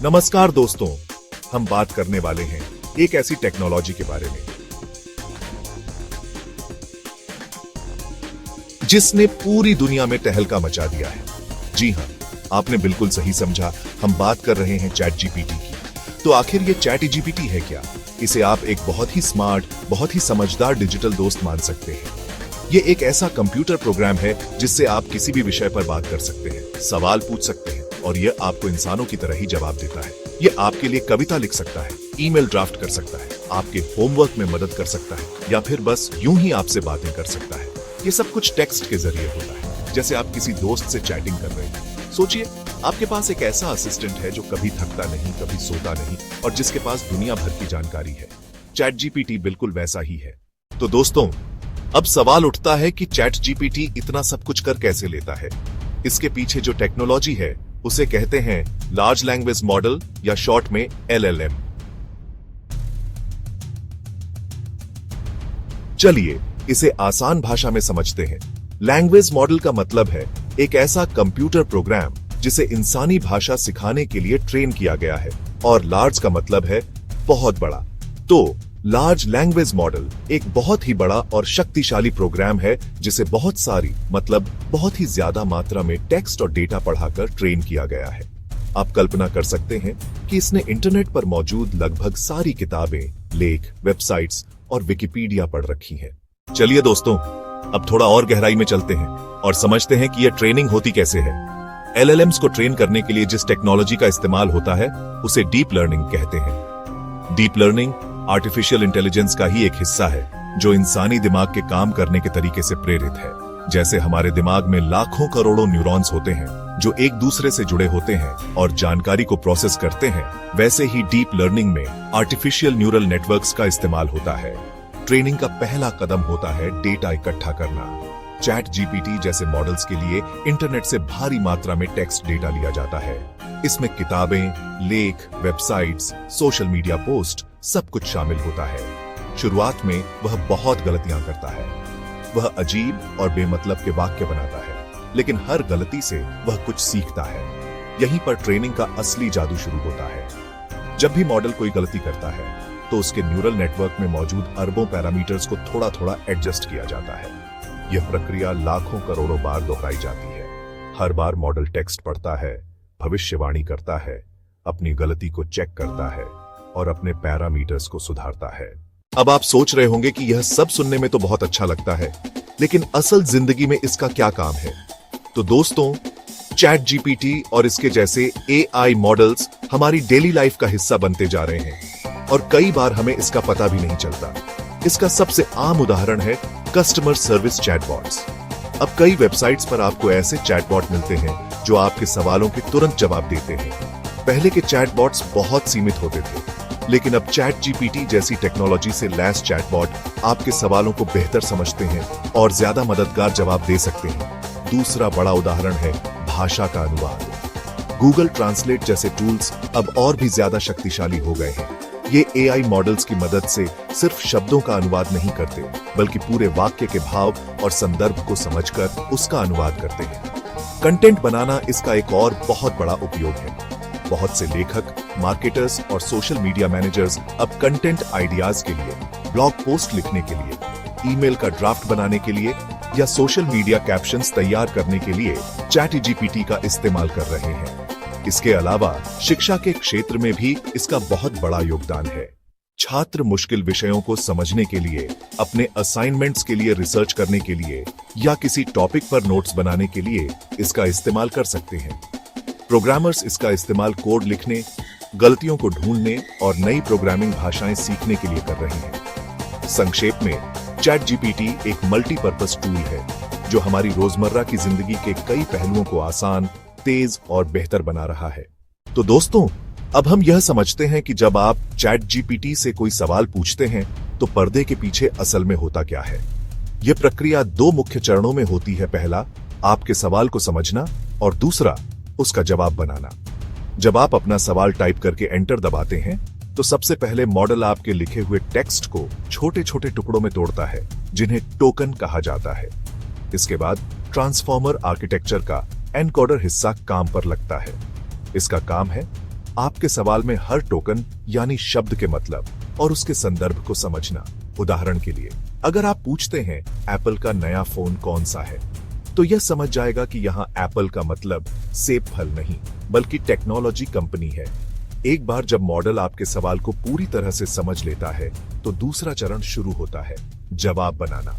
नमस्कार दोस्तों, हम बात करने वाले हैं एक ऐसी टेक्नोलॉजी के बारे में जिसने पूरी दुनिया में तहलका मचा दिया है। जी हां, आपने बिल्कुल सही समझा, हम बात कर रहे हैं चैट जीपीटी की। तो आखिर ये चैट जीपीटी है क्या? इसे आप एक बहुत ही स्मार्ट, बहुत ही समझदार डिजिटल दोस्त मान सकते हैं। ये एक ऐसा कंप्यूटर प्रोग्राम है जिससे आप किसी भी विषय पर बात कर सकते हैं, सवाल पूछ सकते हैं और ये आपको इंसानों की तरह ही जवाब देता है। ये आपके लिए कविता लिख सकता है, ईमेल ड्राफ्ट कर सकता है, आपके होमवर्क में मदद कर सकता है या फिर बस यूं ही आपसे बातें कर सकता है। ये सब कुछ टेक्स्ट के जरिए होता है, जैसे आप किसी दोस्त से चैटिंग कर रहे हैं। सोचिए, आपके पास एक ऐसा असिस्टेंट है जो कभी थकता नहीं, कभी सोता नहीं और जिसके पास दुनिया भर की जानकारी है। चैट जीपीटी बिल्कुल वैसा ही है। तो दोस्तों, अब सवाल उठता है कि चैट जीपीटी इतना सब कुछ कर कैसे लेता है? इसके पीछे जो टेक्नोलॉजी है उसे कहते हैं लार्ज लैंग्वेज मॉडल या शॉर्ट में LLM। चलिए इसे आसान भाषा में समझते हैं। लैंग्वेज मॉडल का मतलब है एक ऐसा कंप्यूटर प्रोग्राम जिसे इंसानी भाषा सिखाने के लिए ट्रेन किया गया है, और लार्ज का मतलब है बहुत बड़ा। तो लार्ज लैंग्वेज मॉडल एक बहुत ही बड़ा और शक्तिशाली प्रोग्राम है जिसे बहुत सारी, मतलब बहुत ही ज्यादा मात्रा में टेक्स्ट और डेटा पढ़ाकर ट्रेन किया गया है। आप कल्पना कर सकते हैं कि इसने इंटरनेट पर मौजूद लगभग सारी किताबें, लेख, वेबसाइट्स और विकिपीडिया पढ़ रखी हैं। चलिए दोस्तों, अब थोड़ा और गहराई में चलते हैं और समझते हैं कि यह ट्रेनिंग होती कैसे है। LLMs को ट्रेन करने के लिए जिस टेक्नोलॉजी का इस्तेमाल होता है उसे डीप लर्निंग कहते हैं। डीप लर्निंग आर्टिफिशियल इंटेलिजेंस का ही एक हिस्सा है जो इंसानी दिमाग के काम करने के तरीके से प्रेरित है। जैसे हमारे दिमाग में लाखों करोड़ों न्यूरॉन्स होते हैं जो एक दूसरे से जुड़े होते हैं और जानकारी को प्रोसेस करते हैं, वैसे ही डीप लर्निंग में आर्टिफिशियल न्यूरल नेटवर्क्स का इस्तेमाल होता है। ट्रेनिंग का पहला कदम होता है डेटा इकट्ठा करना। चैट जीपीटी जैसे मॉडल्स के लिए इंटरनेट से भारी मात्रा में टेक्स्ट डेटा लिया जाता है। इसमें किताबें, लेख, वेबसाइट्स, सोशल मीडिया पोस्ट सब कुछ शामिल होता है। शुरुआत में वह बहुत गलतियां करता है। वह अजीब और बेमतलब के वाक्य बनाता है, लेकिन हर गलती से वह कुछ सीखता है। यहीं पर ट्रेनिंग का असली जादू शुरू होता है। जब भी मॉडल कोई गलती करता है तो उसके न्यूरल नेटवर्क में मौजूद अरबों पैरामीटर्स को थोड़ा थोड़ा एडजस्ट किया जाता है। यह प्रक्रिया लाखों करोड़ों बार दोहराई जाती है। हर बार मॉडल टेक्स्ट पढ़ता है, भविष्यवाणी करता है, अपनी गलती को चेक करता है और अपने पैरामीटर्स को सुधारता है। अब आप सोच रहे होंगे कि यह सब सुनने में तो बहुत अच्छा लगता है, लेकिन असल जिंदगी में इसका क्या काम है? तो दोस्तों, चैट जीपीटी और इसके जैसे AI मॉडल्स हमारी डेली लाइफ का हिस्सा बनते जा रहे हैं और कई बार हमें इसका पता भी नहीं चलता। इसका सबसे आम उदाहरण है कस्टमर सर्विस चैटबॉट्स। अब कई वेबसाइट्स पर आपको ऐसे चैटबॉट मिलते हैं जो आपके सवालों के तुरंत जवाब देते हैं। पहले के चैटबॉट्स बहुत सीमित होते थे, लेकिन अब चैट जीपीटी जैसी टेक्नोलॉजी से लैस चैटबॉट आपके सवालों को बेहतर समझते हैं और ज्यादा मददगार जवाब दे सकते हैं। दूसरा बड़ा उदाहरण है भाषा का अनुवाद। गूगल ट्रांसलेट जैसे टूल्स अब और भी ज्यादा शक्तिशाली हो गए हैं। ये AI मॉडल्स की मदद से सिर्फ शब्दों का अनुवाद नहीं करते, बल्कि पूरे वाक्य के भाव और संदर्भ को समझकर उसका अनुवाद करते हैं। कंटेंट बनाना इसका एक और बहुत बड़ा उपयोग है। बहुत से लेखक, मार्केटर्स और सोशल मीडिया मैनेजर्स अब कंटेंट आइडियाज के लिए, ब्लॉग पोस्ट लिखने के लिए, ईमेल का ड्राफ्ट बनाने के लिए या सोशल मीडिया कैप्शंस तैयार करने के लिए चैट जीपीटी का इस्तेमाल कर रहे हैं। इसके अलावा शिक्षा के क्षेत्र में भी इसका बहुत बड़ा योगदान है। छात्र मुश्किल विषयों को समझने के लिए, अपने असाइनमेंट्स के लिए रिसर्च करने के लिए या किसी टॉपिक पर नोट्स बनाने के लिए इसका इस्तेमाल कर सकते हैं। प्रोग्रामर्स इसका इस्तेमाल कोड लिखने, गलतियों को ढूंढने और नई प्रोग्रामिंग भाषाएं सीखने के लिए कर रहे हैं। संक्षेप में, चैट जीपीटी एक मल्टीपर्पज टूल है जो हमारी रोजमर्रा की जिंदगी के कई पहलुओं को आसान, तेज और बेहतर बना रहा है। तो दोस्तों, अब हम यह समझते हैं कि जब आप चैट जीपीटी से कोई सवाल पूछते हैं तो पर्दे के पीछे असल में होता क्या है। यह प्रक्रिया 2 मुख्य चरणों में होती है। पहला, आपके सवाल को समझना और दूसरा, उसका जवाब बनाना। जब आप अपना सवाल टाइप करके एंटर दबाते हैं तो सबसे पहले मॉडल आपके लिखे हुए टेक्स्ट को छोटे छोटे टुकड़ों में तोड़ता है, जिन्हें टोकन कहा जाता है। इसके बाद ट्रांसफॉर्मर आर्किटेक्चर का एनकोडर हिस्सा काम पर लगता है। इसका काम है आपके सवाल में हर टोकन यानी शब्द के मतलब और उसके संदर्भ को समझना। उदाहरण के लिए, अगर आप पूछते हैं एप्पल का नया फोन कौन सा है, तो यह समझ जाएगा कि यहाँ एप्पल का मतलब सेब फल नहीं बल्कि टेक्नोलॉजी कंपनी है। एक बार जब मॉडल आपके सवाल को पूरी तरह से समझ लेता है तो दूसरा चरण शुरू होता है, जवाब बनाना।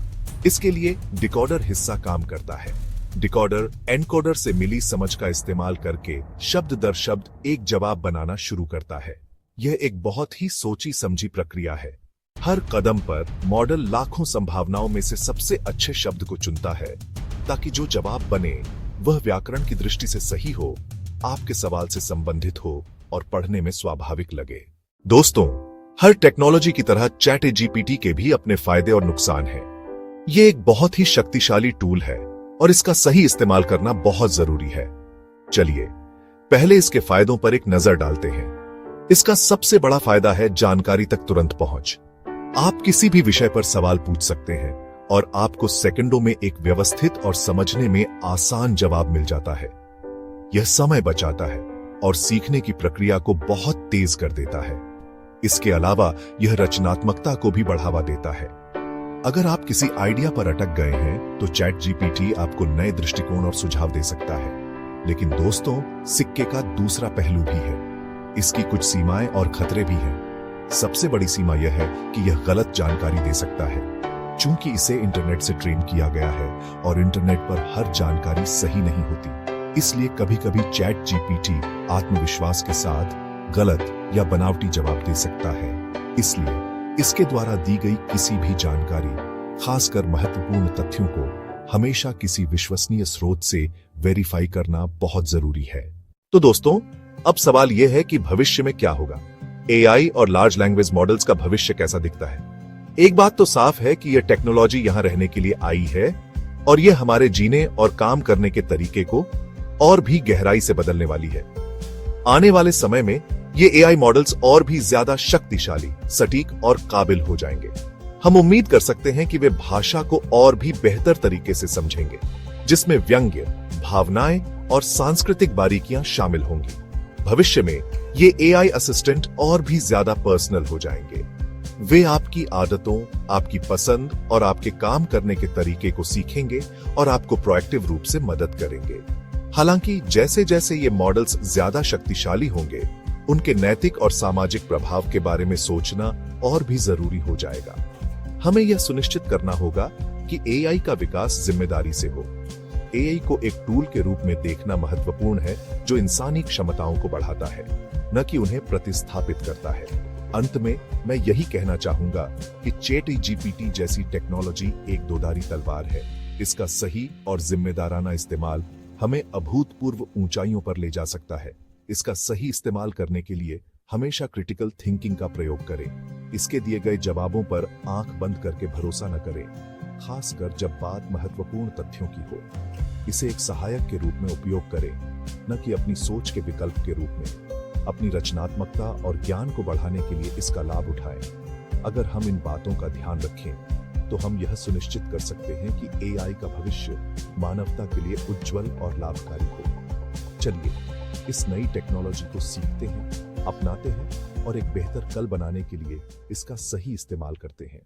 इसके लिए डिकोडर हिस्सा काम करता है। डिकोडर एनकोडर से मिली समझ का इस्तेमाल करके शब्द दर शब्द एक जवाब बनाना शुरू करता है। यह एक बहुत ही सोची समझी प्रक्रिया है। हर कदम पर मॉडल लाखों संभावनाओं में से सबसे अच्छे शब्द को चुनता है ताकि जो जवाब बने वह व्याकरण की दृष्टि से सही हो, आपके सवाल से संबंधित हो और पढ़ने में स्वाभाविक लगे। दोस्तों, हर टेक्नोलॉजी की तरह चैट जीपीटी के भी अपने फायदे और नुकसान हैं। यह एक बहुत ही शक्तिशाली टूल है और इसका सही इस्तेमाल करना बहुत जरूरी है। चलिए पहले इसके फायदों पर एक नजर डालते हैं। इसका सबसे बड़ा फायदा है जानकारी तक तुरंत पहुंच। आप किसी भी विषय पर सवाल पूछ सकते हैं और आपको सेकंडों में एक व्यवस्थित और समझने में आसान जवाब मिल जाता है। यह समय बचाता है और सीखने की प्रक्रिया को बहुत तेज कर देता है। इसके अलावा यह रचनात्मकता को भी बढ़ावा देता है। अगर आप किसी आइडिया पर अटक गए हैं तो चैट जीपीटी आपको नए दृष्टिकोण और सुझाव दे सकता है। लेकिन दोस्तों, सिक्के का दूसरा पहलू भी है। इसकी कुछ सीमाएं और खतरे भी हैं। सबसे बड़ी सीमा यह है कि यह गलत जानकारी दे सकता है। चूंकि इसे इंटरनेट से ट्रेन किया गया है और इंटरनेट पर हर जानकारी सही नहीं होती, इसलिए कभी-कभी चैट जीपीटी आत्मविश्वास के साथ गलत या बनावटी जवाब दे सकता है। इसलिए इसके द्वारा दी गई किसी भी जानकारी, खासकर महत्वपूर्ण तथ्यों को हमेशा किसी विश्वसनीय स्रोत से वेरीफाई करना बहुत जरूरी है। तो दोस्तों, अब सवाल यह है कि भविष्य में क्या होगा? एआई और लार्ज लैंग्वेज मॉडल्स का भविष्य कैसा दिखता है? एक बात तो साफ है कि यह टेक्नोलॉजी यहां रहने के लिए आई है और यह हमारे जीने और काम करने के तरीके को और भी गहराई से बदलने वाली है। आने वाले समय में ये एआई मॉडल्स और भी ज्यादा शक्तिशाली, सटीक और काबिल हो जाएंगे। हम उम्मीद कर सकते हैं कि वे भाषा को और भी बेहतर तरीके से समझेंगे, जिसमें व्यंग्य, भावनाएं और सांस्कृतिक बारीकियां शामिल होंगी। भविष्य में ये एआई असिस्टेंट और भी ज्यादा पर्सनल हो जाएंगे। वे आपकी आदतों, आपकी पसंद और आपके काम करने के तरीके को सीखेंगे और आपको प्रोएक्टिव रूप से मदद करेंगे। हालांकि जैसे जैसे ये मॉडल्स ज्यादा शक्तिशाली होंगे, उनके नैतिक और सामाजिक प्रभाव के बारे में सोचना और भी जरूरी हो जाएगा। हमें यह सुनिश्चित करना होगा कि एआई का विकास जिम्मेदारी से हो। एआई को एक टूल के रूप में देखना महत्वपूर्ण है जो इंसानी क्षमताओं को बढ़ाता है, न कि उन्हें प्रतिस्थापित करता है। अंत में मैं यही कहना चाहूंगा कि चैट जीपीटी जैसी टेक्नोलॉजी एक दोधारी तलवार है। इसका सही और जिम्मेदाराना इस्तेमाल हमें अभूतपूर्व ऊंचाइयों पर ले जा सकता है। इसका सही इस्तेमाल करने के लिए हमेशा क्रिटिकल थिंकिंग का प्रयोग करें। इसके दिए गए जवाबों पर आंख बंद करके भरोसा न करें, खासकर जब बात महत्वपूर्ण तथ्यों की हो। इसे एक सहायक के रूप में उपयोग करें, न कि अपनी सोच के विकल्प के रूप में। अपनी रचनात्मकता और ज्ञान को बढ़ाने के लिए इसका लाभ उठाएं। अगर हम इन बातों का ध्यान रखें तो हम यह सुनिश्चित कर सकते हैं कि एआई का भविष्य मानवता के लिए उज्जवल और लाभकारी हो। चलिए इस नई टेक्नोलॉजी को सीखते हैं, अपनाते हैं और एक बेहतर कल बनाने के लिए इसका सही इस्तेमाल करते हैं।